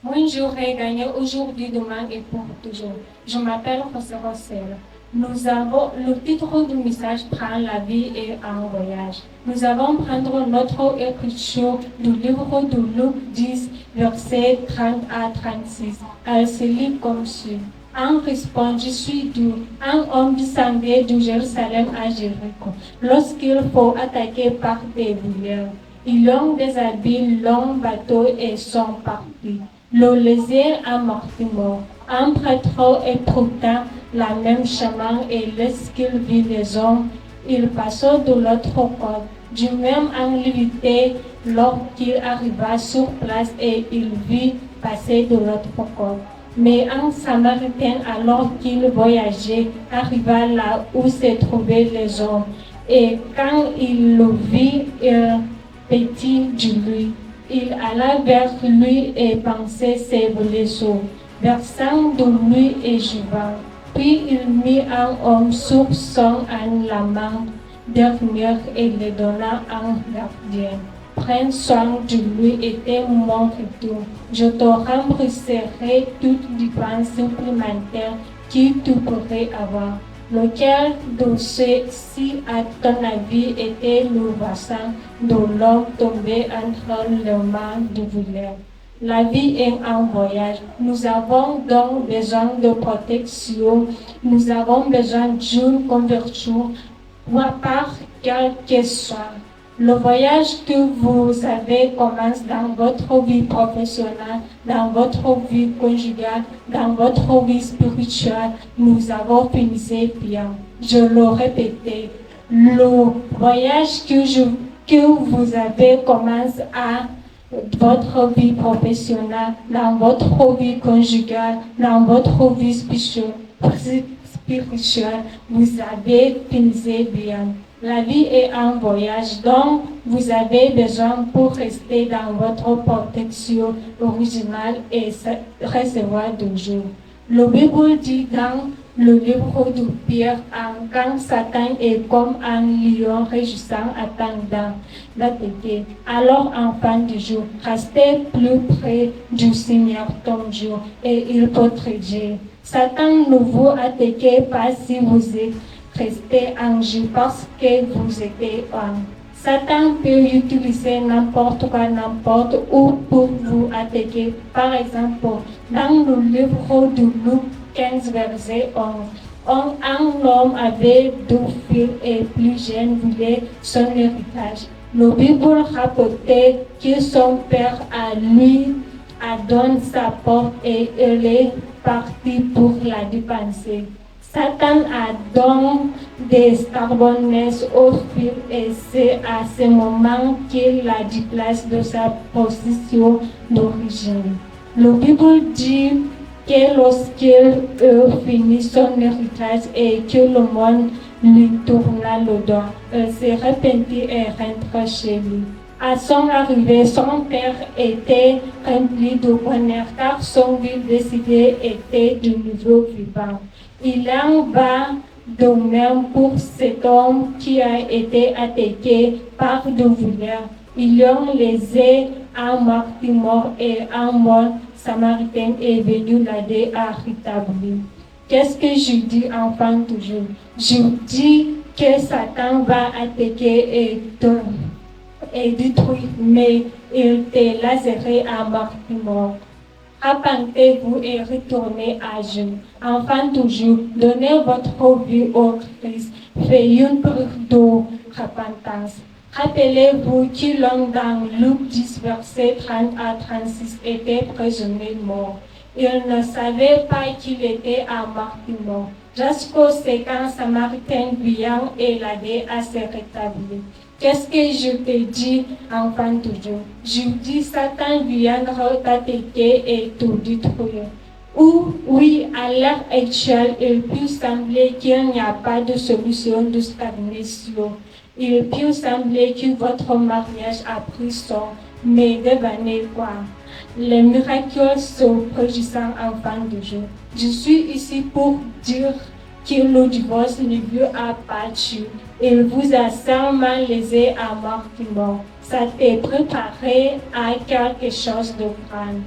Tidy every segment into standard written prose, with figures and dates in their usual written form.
Moi, j'aurais gagné aujourd'hui, demain et pour toujours. Je m'appelle José Rossel. Nous avons le titre du message prend la vie et un voyage. Nous allons prendre notre écriture du livre de Luc 10, versets 30 à 36. Elle se lit comme suit. En répond, je suis Dieu. Un homme descendait de Jérusalem à Jéricho. Lorsqu'il faut attaquer par des voleurs, ils ont déshabillé long bateau et sont partis. Le laisser à mort. Un prêtre écouta la même chemin et lorsqu'il vit les hommes, il passa de l'autre côté. Du même en l'éviter lorsqu'il arriva sur place et il vit passer de l'autre côté. Mais un Samaritain, alors qu'il voyageait, arriva là où se trouvaient les hommes. Et quand il le vit, il pâtit de lui. Il alla vers lui et pansait ses blessures, versant de lui et juvant. Puis il mit un homme sur son âne la main dernière et le donna un gardien. Prends soin de lui et t'es mon retour. Je te rembourserai toute dépense supplémentaire que tu pourrais avoir. Lequel de ceux-ci, à ton avis, était le voisin de l'homme tombé entre les mains du voleur? La vie est un voyage. Nous avons donc besoin de protection. Nous avons besoin d'une couverture, par quel que soit. Le voyage que vous avez commence dans votre vie professionnelle, dans votre vie conjugale, dans votre vie spirituelle. Nous avons fini bien. Je le répète, le voyage que vous avez commence à votre vie professionnelle, dans votre vie conjugale, dans votre vie spirituelle, vous avez fini bien. La vie est un voyage, donc vous avez besoin pour rester dans votre protection originale et recevoir de jour. Le Bible dit dans le livre de Pierre, quand Satan est comme un lion régissant attendant d'attaquer. Alors, enfant du jour, restez plus près du Seigneur ton Dieu et il protéger. Satan ne vous attaque pas si vous êtes resté en jeu parce que vous êtes en. Satan peut utiliser n'importe quoi, n'importe où pour vous attaquer. Par exemple, dans le livre de Luc 15, verset 11, un homme avait 2 filles et plus jeune voulait son héritage. Le Bible rapportait que son père à lui a donné sa porte et il est parti pour la dépenser. Satan a donc des starbonnes au fil et c'est à ce moment qu'il la déplace de sa position d'origine. Le Bible dit que lorsqu'il finit son héritage et que le monde lui tourna le dos, il s'est repenti et rentra chez lui. À son arrivée, son père était rempli de bonheur car son vie décidé était de nouveau vivant. Il en va de même pour cet homme qui a été attaqué par des voleurs. Ils ont laissé un martyr mort et un mort samaritain est venu l'aider à rétablir. Qu'est-ce que je dis enfant toujours? Je dis que Satan va attaquer et détruire, mais il te laissera à martyr mort. Repentez-vous et retournez à Dieu. Enfin toujours, donnez votre vie au Christ. Faites une preuve de repentance. Rappelez-vous que l'homme dans Luc 10, verset 30 à 36 était présumé mort. Il ne savait pas qu'il était à mort. Jusqu'au second Samaritain vient et l'aidait à se rétablir. Qu'est-ce que je te dis, enfant de Dieu? Je dis, Satan viendra t'attaquer et te détruire. Ou, oui, à l'heure actuelle, il peut sembler qu'il n'y a pas de solution de stagnation. Il peut sembler que votre mariage a pris son, mais devenez quoi? Les miracles sont produisants, enfant de Dieu. Je suis ici pour dire que le divorce ne vous a pas tué. Il vous a seulement laissé à mort. Ça t'est préparé à quelque chose de grand.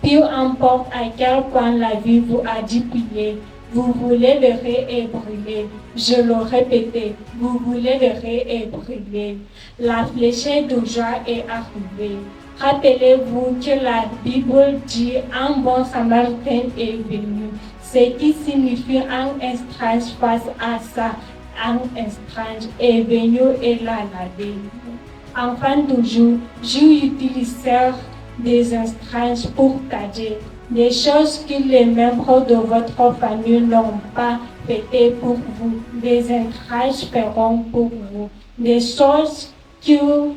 Peu importe à quel point la vie vous a dit plier, vous voulez leurrer et brûler. Je le répète, vous voulez leurrer et brûler. La flèche de joie est arrivée. Rappelez-vous que la Bible dit un bon samaritain est venu, ce qui signifie un étrange face à ça. Un étrange est venu et l'a lavé. Enfin toujours, j'utilisais des étranges pour cacher des choses que les membres de votre famille n'ont pas faites pour vous. Des étranges feront pour vous. Des choses que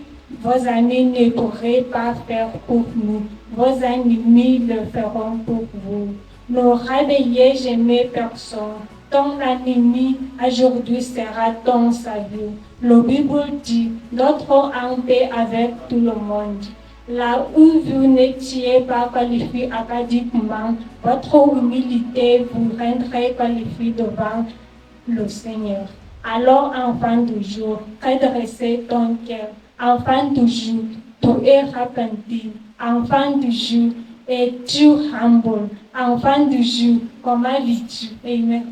vos amis ne pourraient pas faire pour nous. Vos ennemis le feront pour vous. Ne réveillez jamais personne. Ton ennemi aujourd'hui sera ton salut. La Bible dit, notre en paix avec tout le monde. Là où vous n'étiez pas qualifié académiquement, votre humilité vous rendrait qualifié devant le Seigneur. Alors, enfant de jour, redressez ton cœur. Enfant de jour, tu es repenti. Enfant de jour, es-tu humble? Enfant de jour, comment vis-tu? Amen.